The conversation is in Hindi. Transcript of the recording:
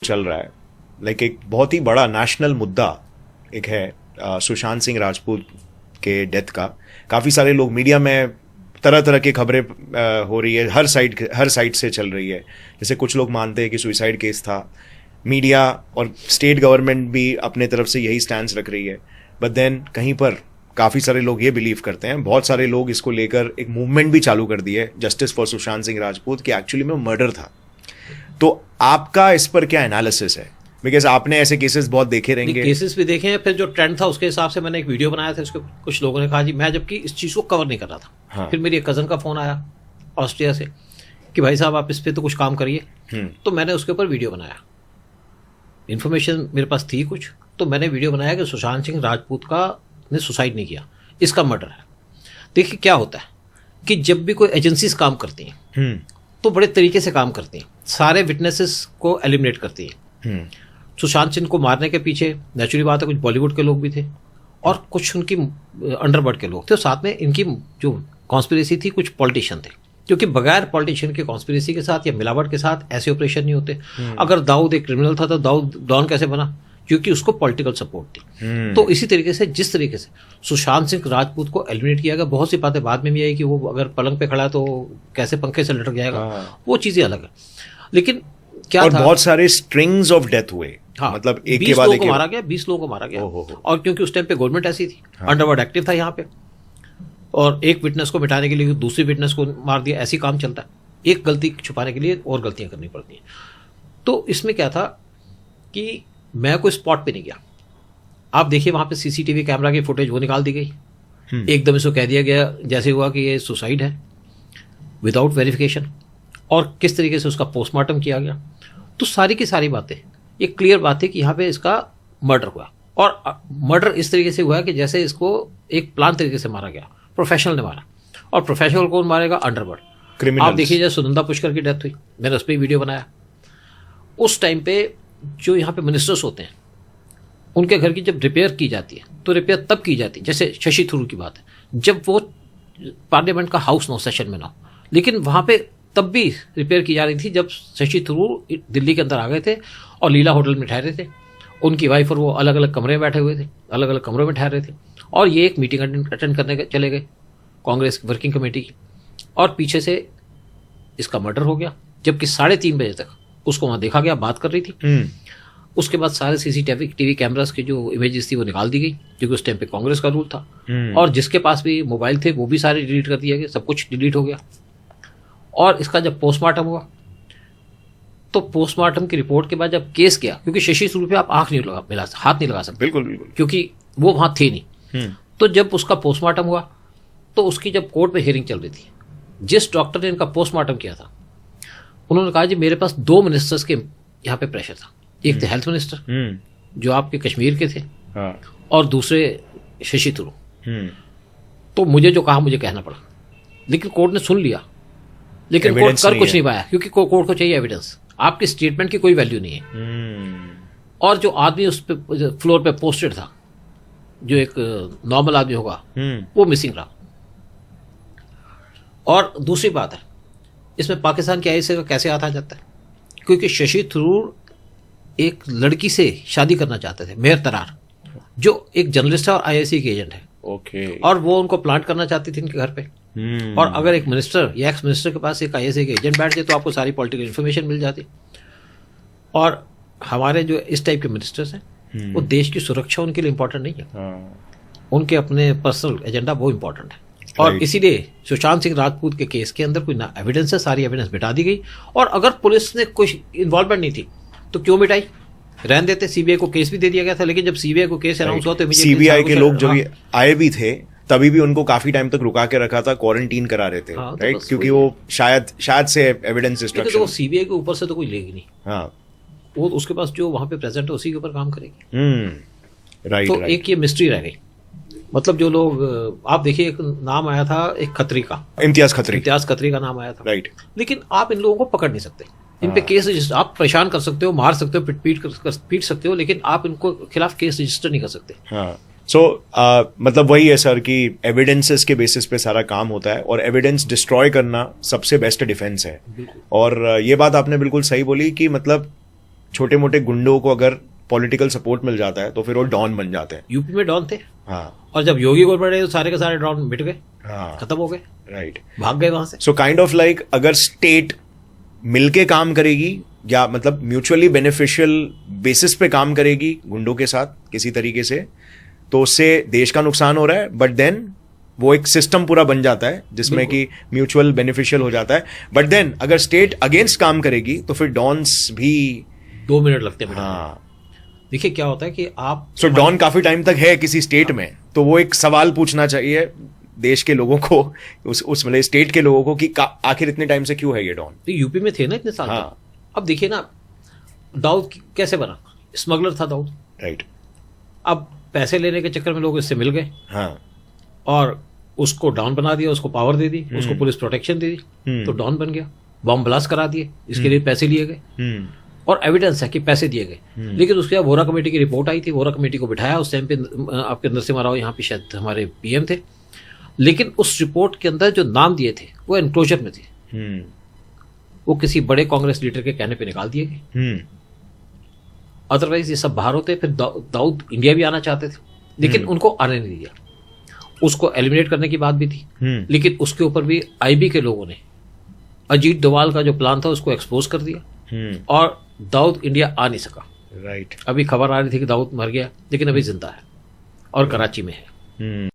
चल रहा है, लाइक एक बहुत ही बड़ा नेशनल मुद्दा एक है सुशांत सिंह राजपूत के डेथ का। काफ़ी सारे लोग मीडिया में तरह तरह की खबरें हो रही है, हर साइड से चल रही है। जैसे कुछ लोग मानते हैं कि सुसाइड केस था, मीडिया और स्टेट गवर्नमेंट भी अपने तरफ से यही स्टैंड रख रही है, बट देन कहीं पर काफ़ी सारे लोग ये बिलीव करते हैं, बहुत सारे लोग इसको लेकर एक मूवमेंट भी चालू कर दी है, जस्टिस फॉर सुशांत सिंह राजपूत, कि एक्चुअली में मर्डर था। तो आपका इस पर क्या एनालिसिस है? बिकॉज आपने ऐसे केसेस बहुत देखे रहेंगे। केसेस भी देखे हैं, फिर जो ट्रेंड था उसके हिसाब से मैंने एक वीडियो बनाया था। उसके कुछ लोगों ने कहा जी, मैं जबकि इस चीज़ को कवर नहीं कर रहा था। हाँ। फिर मेरी एक कज़न का फ़ोन आया ऑस्ट्रिया से कि भाई साहब आप इस पर तो कुछ काम करिए। तो मैंने उसके ऊपर वीडियो बनाया, इन्फॉर्मेशन मेरे पास थी कुछ, तो मैंने वीडियो बनाया कि सुशांत सिंह राजपूत का ने सुसाइड नहीं किया, इसका मर्डर है। देखिए क्या होता है कि जब भी कोई एजेंसीज काम करती हैं तो बड़े तरीके से काम करती हैं, सारे विटनेसेस को एलिमिनेट करती हैं। सुशांत सिंह को मारने के पीछे नेचुरली बात है कुछ बॉलीवुड के लोग भी थे और कुछ उनकी अंडरवर्ल्ड के लोग थे, और साथ में इनकी जो कॉन्स्पिरेसी थी कुछ पॉलिटिशियन थे, क्योंकि बगैर पॉलिटिशियन के कॉन्स्पिरेसी के साथ या मिलावट के साथ ऐसे ऑपरेशन नहीं होते। अगर दाऊद एक क्रिमिनल था तो दाऊद डॉन कैसे बना? क्योंकि उसको पॉलिटिकल सपोर्ट थी। तो इसी तरीके से जिस तरीके से सुशांत सिंह राजपूत को एलिमिनेट किया गया, बहुत सी बातें बाद में भी आई कि वो अगर पलंग पे खड़ा है तो कैसे पंखे से लटक जाएगा, वो चीजें अलग है। लेकिन क्या और था, बहुत सारे स्ट्रिंग्स ऑफ डेथ हुए। हाँ, मतलब एक के बाद एक मारा गया, 20 लोगों को मारा गया। और क्योंकि उस टाइम पे गवर्नमेंट ऐसी थी, अंडरवर्ल्ड एक्टिव था यहाँ पे, और एक विटनेस को मिटाने के लिए दूसरी विटनेस को मार दिया, ऐसी काम चलता है। एक गलती छुपाने के लिए और गलतियां करनी पड़ती हैं। तो इसमें क्या था कि मैं कोई स्पॉट पे नहीं गया। आप देखिए वहां पे सीसीटीवी कैमरा की फुटेज वो निकाल दी गई, एकदम इसको कह दिया गया जैसे हुआ कि ये सुसाइड है विदाउट वेरिफिकेशन, और किस तरीके से उसका पोस्टमार्टम किया गया। तो सारी की सारी बातें ये क्लियर बात है कि यहाँ पे इसका मर्डर हुआ, और मर्डर इस तरीके से हुआ कि जैसे इसको एक प्लान तरीके से मारा गया, प्रोफेशनल ने मारा। और प्रोफेशनल कौन मारेगा? अंडरवर्ल्ड। आप देखिए जैसे सुनंदा पुष्कर की डेथ हुई, मैंने उस पर वीडियो बनाया। उस टाइम पे जो यहाँ पे मिनिस्टर्स होते हैं उनके घर की जब रिपेयर की जाती है तो रिपेयर तब की जाती है, जैसे शशि थरूर की बात है, जब वो पार्लियामेंट का हाउस ना हो, सेशन में ना हो, लेकिन वहाँ पे तब भी रिपेयर की जा रही थी जब शशि थरूर दिल्ली के अंदर आ गए थे और लीला होटल में ठहरे थे। उनकी वाइफ और वो अलग अलग कमरे में बैठे हुए थे, अलग अलग कमरों में ठहरे थे, और ये एक मीटिंग अटेंड करने चले गए कांग्रेस वर्किंग कमेटी की, और पीछे से इसका मर्डर हो गया। जबकि 3:30 बजे तक उसको वहाँ देखा गया, बात कर रही थी। उसके बाद सारे सीसीटीवी कैमरास की जो इमेजेस थी वो निकाल दी गई, जो कि उस टाइम पे कांग्रेस का रूल था। और जिसके पास भी मोबाइल थे वो भी सारे डिलीट कर दिया गया, सब कुछ डिलीट हो गया। और इसका जब पोस्टमार्टम हुआ तो पोस्टमार्टम की रिपोर्ट के बाद जब केस किया, क्योंकि शशि थरूर पे आप हाथ नहीं लगा सकते, बिल्कुल बिल्कुल, क्योंकि वो वहाँ थे नहीं। तो जब उसका पोस्टमार्टम हुआ तो उसकी जब कोर्ट में हियरिंग चल रही थी, जिस डॉक्टर ने इनका पोस्टमार्टम किया था उन्होंने कहा जी मेरे पास 2 मिनिस्टर्स के यहाँ पे प्रेशर था। एक थे हेल्थ मिनिस्टर जो आपके कश्मीर के थे, और दूसरे शशि थरूर। तो मुझे जो कहा मुझे कहना पड़ा, लेकिन कोर्ट ने सुन लिया, लेकिन कोर्ट कर कुछ नहीं पाया, क्योंकि कोर्ट को चाहिए एविडेंस। आपके स्टेटमेंट की कोई वैल्यू नहीं है। और जो आदमी उस पे फ्लोर पे पोस्टेड था, जो एक नॉर्मल आदमी होगा, वो मिसिंग रहा। और दूसरी बात है, इसमें पाकिस्तान की आईएसआई का कैसे हाथ आ जाता है? क्योंकि शशि थरूर एक लड़की से शादी करना चाहते थे, मेहर तरार, जो एक जर्नलिस्ट है और आईएसआई की एजेंट है। ओके। और वो उनको प्लांट करना चाहती थी इनके घर पे। और अगर एक मिनिस्टर या एक्स मिनिस्टर के पास एक आईएसआई के एजेंट बैठ जाए तो आपको सारी पॉलिटिकल इन्फॉर्मेशन मिल जाती। और हमारे जो इस टाइप के मिनिस्टर्स हैं वो देश की सुरक्षा उनके लिए इंपॉर्टेंट नहीं है, उनके अपने पर्सनल एजेंडा वो इंपॉर्टेंट है। और इसीलिए सुशांत सिंह राजपूत के केस के अंदर कोई ना एविडेंस है, सारी एविडेंस मिटा दी गई। और अगर पुलिस ने कोई इन्वॉल्वमेंट नहीं थी तो क्यों मिटाई? रहने देते। सीबीआई को केस भी दे दिया गया था, लेकिन जब सीबीआई को केस अनाउंस हुआ तो सीबीआई के लोग जब आए भी थे तभी भी उनको काफी टाइम तक रुका के रखा था, क्वारंटीन करा रहे थे, राइट? क्योंकि वो शायद से एविडेंस डिस्ट्रक्शन। तो सीबीआई के ऊपर से तो कोई लेगी नहीं। हाँ, वो उसके पास जो वहां पे प्रेजेंट है उसी के ऊपर काम करेगी। राइट। तो एक ये मिस्ट्री रह गई। मतलब जो लोग, आप देखिए एक नाम आया था एक खत्री का, इम्तियाज खत्री का नाम आया था, राइट। लेकिन आप इन लोगों को पकड़ नहीं सकते। इन पे केस रजिस्टर, आप परेशान कर सकते हो, मार सकते हो, पीट सकते हो, लेकिन आप इनको खिलाफ केस रजिस्टर नहीं कर सकते। हाँ। सो मतलब वही है सर कि एविडेंसेस के बेसिस पे सारा काम होता है, और एविडेंस डिस्ट्रॉय करना सबसे बेस्ट डिफेंस है। और ये बात आपने बिल्कुल सही बोली कि मतलब छोटे मोटे गुंडों को अगर पॉलिटिकल सपोर्ट मिल जाता है तो फिर वो डॉन बन जाते हैं। यूपी में डॉन थे, हाँ, और जब योगी गवर्नमेंट आई तो सारे के सारे डॉन मिट गए, हाँ, खत्म हो गए, राइट, भाग गए वहां से। सो काइंड ऑफ लाइक अगर स्टेट मिलके काम करेगी या मतलब म्यूचुअली बेनिफिशियल बेसिस पे काम करेगी गुंडों के साथ किसी तरीके से, तो उससे देश का नुकसान हो रहा है, बट देन वो एक सिस्टम पूरा बन जाता है जिसमें कि म्यूचुअल बेनिफिशियल हो जाता है। बट देन अगर स्टेट अगेंस्ट काम करेगी तो फिर डॉन्स भी 2 मिनट लगते हैं। हाँ, देखिए क्या होता है कि आप सो डॉन काफी टाइम तक है किसी स्टेट में, तो वो एक सवाल पूछना चाहिए देश के लोगों को, उस मतलब स्टेट के लोगों को कि आखिर इतने टाइम से क्यों है ये डॉन। तो यूपी में थे ना इतने साल तक। अब देखिए ना, दाऊद कैसे बना, स्मगलर था दाऊद, राइट। अब पैसे लेने के चक्कर में लोग इससे मिल गए, हाँ, और उसको डॉन बना दिया, उसको पावर दे दी, उसको पुलिस प्रोटेक्शन दे दी, तो डॉन बन गया। बॉम्ब ब्लास्ट करा दिए, इसके लिए पैसे लिए गए, और एविडेंस है कि पैसे दिए गए। लेकिन उसके बाद वोरा कमेटी की रिपोर्ट आई थी, वोरा कमेटी को बिठाया, उस टाइम पे आपके नरसिम्हा राव यहाँ पे शायद हमारे पीएम थे, लेकिन उस रिपोर्ट के अंदर जो नाम दिए थे वो एनक्लोजर में थे, वो किसी बड़े कांग्रेस लीडर के कहने पे निकाल दिए गए। अदरवाइज ये सब बाहर होते, फिर दाऊद इंडिया भी आना चाहते थे, लेकिन उनको आने नहीं दिया। उसको एलिमिनेट करने की बात भी थी, लेकिन उसके ऊपर भी आईबी के लोगों ने अजीत डोवाल का जो प्लान था उसको एक्सपोज कर दिया, और दाऊद इंडिया आ नहीं सका। राइट, अभी खबर आ रही थी कि दाऊद मर गया, लेकिन अभी जिंदा है और कराची में है।